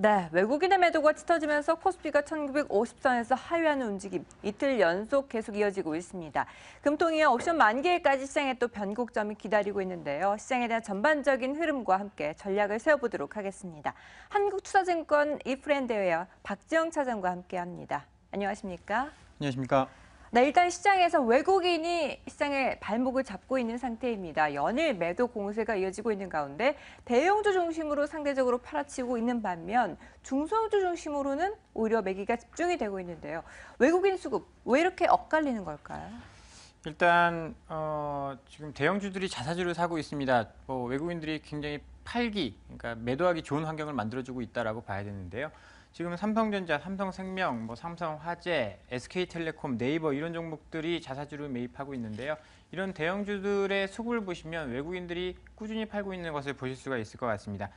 네, 외국인의 매도가 짙어지면서 코스피가 1950선에서 하회하는 움직임 이틀 연속 계속 이어지고 있습니다. 금통위의 옵션 만기일까지 시장에 또 변곡점이 기다리고 있는데요. 시장에 대한 전반적인 흐름과 함께 전략을 세워보도록 하겠습니다. 한국투자증권 이프렌드웨어 박지영 차장과 함께합니다. 안녕하십니까? 안녕하십니까? 네, 일단 시장에서 외국인이 시장의 발목을 잡고 있는 상태입니다. 연일 매도 공세가 이어지고 있는 가운데 대형주 중심으로 상대적으로 팔아치고 있는 반면 중소형주 중심으로는 오히려 매기가 집중이 되고 있는데요. 외국인 수급 왜 이렇게 엇갈리는 걸까요? 일단 지금 대형주들이 자사주를 사고 있습니다. 외국인들이 굉장히 팔기, 그러니까 매도하기 좋은 환경을 만들어주고 있다라고 봐야 되는데요. 지금 삼성전자, 삼성생명, 삼성화재, SK텔레콤, 네이버 이런 종목들이 자사주를 매입하고 있는데요. 이런 대형주들의 수급을 보시면 외국인들이 꾸준히 팔고 있는 것을 보실 수가 있을 것 같습니다.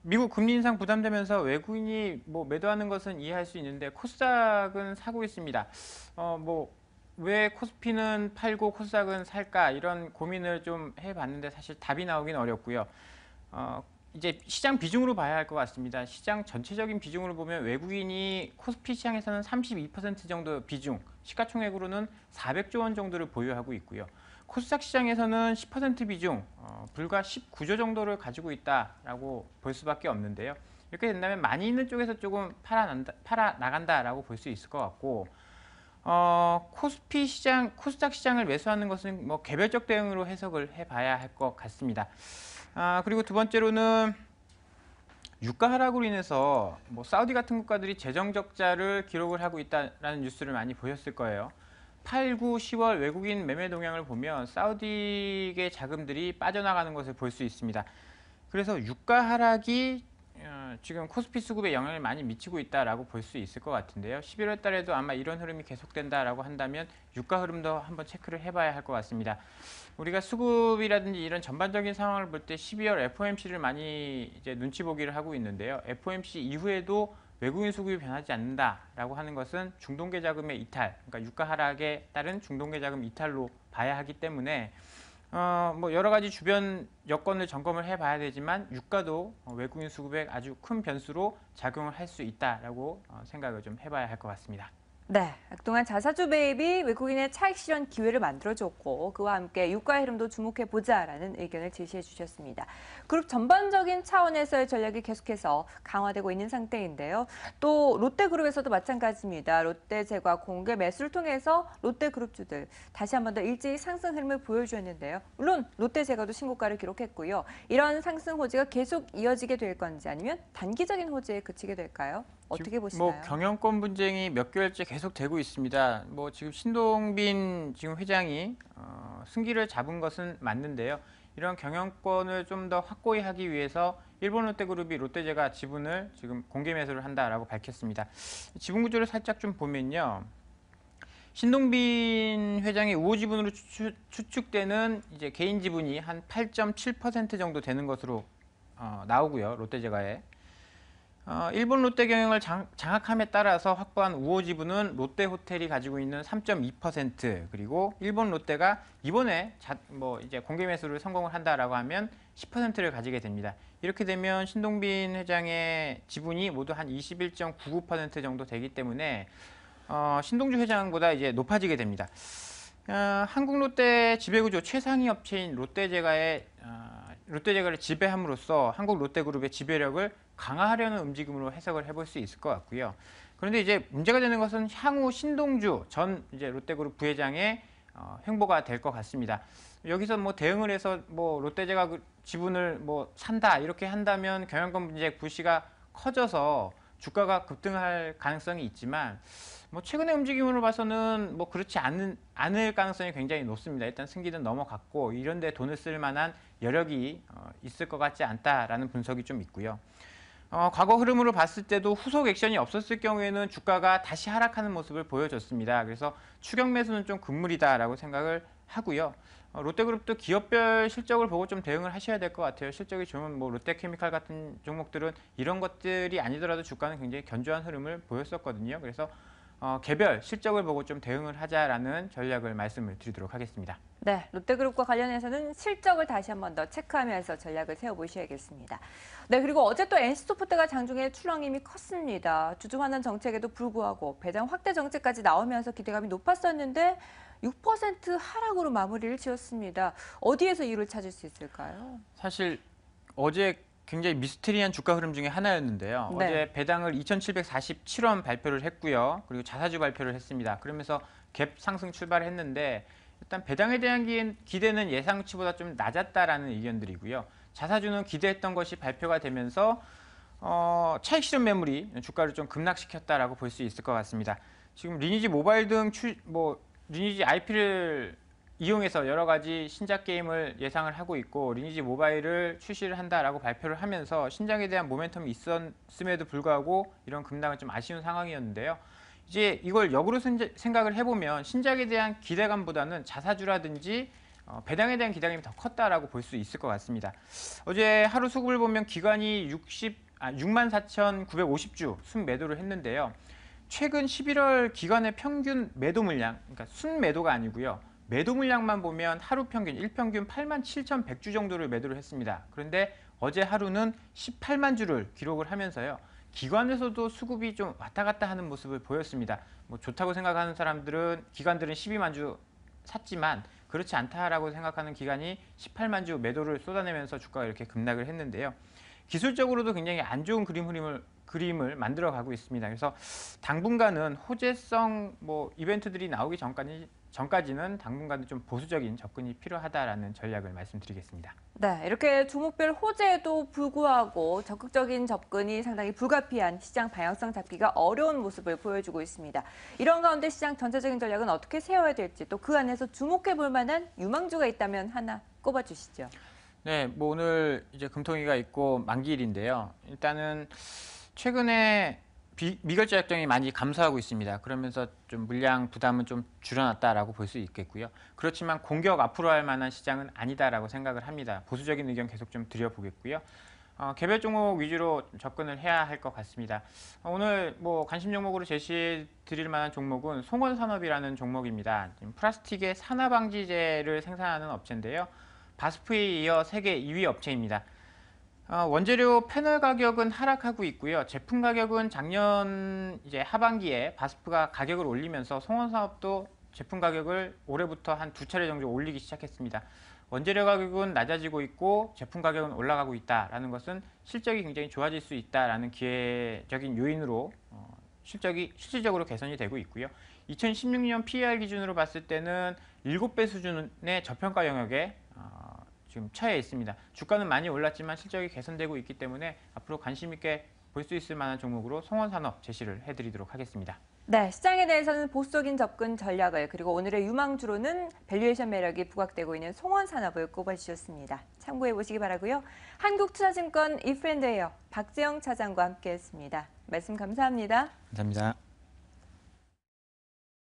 미국 금리 인상 부담되면서 외국인이 매도하는 것은 이해할 수 있는데 코스닥은 사고 있습니다. 왜 코스피는 팔고 코스닥은 살까 이런 고민을 좀 해봤는데 사실 답이 나오긴 어렵고요. 이제 시장 비중으로 봐야 할 것 같습니다. 시장 전체적인 비중으로 보면 외국인이 코스피 시장에서는 32% 정도 비중, 시가총액으로는 400조 원 정도를 보유하고 있고요. 코스닥 시장에서는 10% 비중, 불과 19조 정도를 가지고 있다라고 볼 수밖에 없는데요. 이렇게 된다면 많이 있는 쪽에서 조금 팔아 나간다라고 볼 수 있을 것 같고, 코스피 시장, 코스닥 시장을 매수하는 것은 개별적 대응으로 해석을 해봐야 할 것 같습니다. 그리고 두 번째로는 유가 하락으로 인해서 사우디 같은 국가들이 재정 적자를 기록을 하고 있다는 뉴스를 많이 보셨을 거예요. 8, 9, 10월 외국인 매매 동향을 보면 사우디계 자금들이 빠져나가는 것을 볼 수 있습니다. 그래서 유가 하락이 지금 코스피 수급에 영향을 많이 미치고 있다라고 볼 수 있을 것 같은데요. 11월 달에도 아마 이런 흐름이 계속된다라고 한다면 유가 흐름도 한번 체크를 해봐야 할 것 같습니다. 우리가 수급이라든지 이런 전반적인 상황을 볼 때 12월 FOMC를 많이 이제 눈치 보기를 하고 있는데요. FOMC 이후에도 외국인 수급이 변하지 않는다라고 하는 것은 중동계 자금의 이탈, 그러니까 유가 하락에 따른 중동계 자금 이탈로 봐야 하기 때문에 여러 가지 주변 여건을 점검을 해봐야 되지만 유가도 외국인 수급에 아주 큰 변수로 작용을 할 수 있다라고 생각을 좀 해봐야 할 것 같습니다. 네, 그동안 자사주 매입이 외국인의 차익 실현 기회를 만들어줬고 그와 함께 유가의 흐름도 주목해보자라는 의견을 제시해 주셨습니다. 그룹 전반적인 차원에서의 전략이 계속해서 강화되고 있는 상태인데요. 또 롯데그룹에서도 마찬가지입니다. 롯데제과 공개 매수를 통해서 롯데그룹주들 다시 한 번 더 일제히 상승 흐름을 보여주었는데요. 물론 롯데제과도 신고가를 기록했고요. 이런 상승 호재가 계속 이어지게 될 건지 아니면 단기적인 호재에 그치게 될까요? 어떻게 보시나요? 경영권 분쟁이 몇 개월째 계속 되고 있습니다. 지금 신동빈 지금 회장이 승기를 잡은 것은 맞는데요. 이런 경영권을 좀 더 확고히 하기 위해서 일본 롯데그룹이 롯데제과 지분을 지금 공개 매수를 한다라고 밝혔습니다. 지분 구조를 살짝 좀 보면요. 신동빈 회장의 우호 지분으로 추측되는 이제 개인 지분이 한 8.7% 정도 되는 것으로 나오고요. 롯데제과에. 일본 롯데 경영을 장악함에 따라서 확보한 우호 지분은 롯데호텔이 가지고 있는 3.2%, 그리고 일본 롯데가 이번에 이제 공개 매수를 성공을 한다라고 하면 10%를 가지게 됩니다. 이렇게 되면 신동빈 회장의 지분이 모두 한 21.99% 정도 되기 때문에 신동주 회장보다 이제 높아지게 됩니다. 한국 롯데 지배구조 최상위 업체인 롯데제과를 지배함으로써 한국 롯데그룹의 지배력을 강화하려는 움직임으로 해석을 해볼 수 있을 것 같고요. 그런데 이제 문제가 되는 것은 향후 신동주 전 이제 롯데그룹 부회장의 행보가 될 것 같습니다. 여기서 대응을 해서 롯데제과 지분을 산다 이렇게 한다면 경영권 분쟁 불씨가 커져서 주가가 급등할 가능성이 있지만 최근의 움직임으로 봐서는 그렇지 않을 가능성이 굉장히 높습니다. 일단 승기는 넘어갔고 이런 데 돈을 쓸 만한 여력이 있을 것 같지 않다라는 분석이 좀 있고요. 과거 흐름으로 봤을 때도 후속 액션이 없었을 경우에는 주가가 다시 하락하는 모습을 보여줬습니다. 그래서 추격 매수는 좀 금물이다라고 생각을 하고요. 롯데그룹도 기업별 실적을 보고 좀 대응을 하셔야 될 것 같아요. 실적이 좋으면 롯데케미칼 같은 종목들은 이런 것들이 아니더라도 주가는 굉장히 견조한 흐름을 보였었거든요. 그래서 개별 실적을 보고 좀 대응을 하자라는 전략을 말씀을 드리도록 하겠습니다. 네, 롯데그룹과 관련해서는 실적을 다시 한 번 더 체크하면서 전략을 세워보셔야겠습니다. 네, 그리고 어제 또 NC소프트가 장중에 출렁 힘이 컸습니다. 주주 환원 정책에도 불구하고 배당 확대 정책까지 나오면서 기대감이 높았었는데 6% 하락으로 마무리를 지었습니다. 어디에서 이유를 찾을 수 있을까요? 사실 어제 굉장히 미스테리한 주가 흐름 중에 하나였는데요. 네. 어제 배당을 2,747원 발표를 했고요. 그리고 자사주 발표를 했습니다. 그러면서 갭 상승 출발했는데 일단 배당에 대한 기대는 예상치보다 좀 낮았다라는 의견들이고요. 자사주는 기대했던 것이 발표가 되면서 차익 실현 매물이 주가를 좀 급락시켰다라고 볼 수 있을 것 같습니다. 지금 리니지 모바일 등 리니지 IP를 이용해서 여러 가지 신작 게임을 예상을 하고 있고 리니지 모바일을 출시를 한다라고 발표를 하면서 신작에 대한 모멘텀이 있었음에도 불구하고 이런 급락은 좀 아쉬운 상황이었는데요. 이제 이걸 역으로 생각을 해보면 신작에 대한 기대감보다는 자사주라든지 배당에 대한 기대감이 더 컸다라고 볼 수 있을 것 같습니다. 어제 하루 수급을 보면 기관이 64,950주 순매도를 했는데요. 최근 11월 기관의 평균 매도 물량, 그러니까 순매도가 아니고요. 매도 물량만 보면 하루 평균, 일평균 87,100주 정도를 매도를 했습니다. 그런데 어제 하루는 18만 주를 기록을 하면서요. 기관에서도 수급이 좀 왔다 갔다 하는 모습을 보였습니다. 뭐 좋다고 생각하는 기관들은 12만 주 샀지만 그렇지 않다라고 생각하는 기관이 18만 주 매도를 쏟아내면서 주가가 이렇게 급락을 했는데요. 기술적으로도 굉장히 안 좋은 그림을 만들어 가고 있습니다. 그래서 당분간은 호재성 이벤트들이 나오기 전까지는 당분간은 좀 보수적인 접근이 필요하다라는 전략을 말씀드리겠습니다. 네, 이렇게 종목별 호재에도 불구하고 적극적인 접근이 상당히 불가피한 시장 방향성 잡기가 어려운 모습을 보여주고 있습니다. 이런 가운데 시장 전체적인 전략은 어떻게 세워야 될지 또 그 안에서 주목해 볼 만한 유망주가 있다면 하나 꼽아주시죠. 네, 오늘 이제 금통위가 있고 만기일인데요. 일단은 최근에 미결제 약정이 많이 감소하고 있습니다. 그러면서 좀 물량 부담은 좀 줄어났다라고 볼 수 있겠고요. 그렇지만 공격 앞으로 할 만한 시장은 아니다라고 생각을 합니다. 보수적인 의견 계속 좀 드려보겠고요. 개별 종목 위주로 접근을 해야 할 것 같습니다. 오늘 관심 종목으로 제시해 드릴 만한 종목은 송원산업이라는 종목입니다. 플라스틱의 산화방지제를 생산하는 업체인데요. 바스프에 이어 세계 2위 업체입니다. 원재료 패널 가격은 하락하고 있고요. 제품 가격은 작년 이제 하반기에 바스프가 가격을 올리면서 송원사업도 제품 가격을 올해부터 한 2차례 정도 올리기 시작했습니다. 원재료 가격은 낮아지고 있고 제품 가격은 올라가고 있다라는 것은 실적이 굉장히 좋아질 수 있다라는 기회적인 요인으로 실질적으로 개선이 되고 있고요. 2016년 PER 기준으로 봤을 때는 7배 수준의 저평가 영역에 지금 처해 있습니다. 주가는 많이 올랐지만 실적이 개선되고 있기 때문에 앞으로 관심 있게 볼 수 있을 만한 종목으로 송원산업 제시를 해드리도록 하겠습니다. 네, 시장에 대해서는 보수적인 접근 전략을 그리고 오늘의 유망주로는 밸류에이션 매력이 부각되고 있는 송원산업을 꼽아주셨습니다. 참고해 보시기 바라고요. 한국투자증권 이프랜드웨어 박재영 차장과 함께했습니다. 말씀 감사합니다. 감사합니다.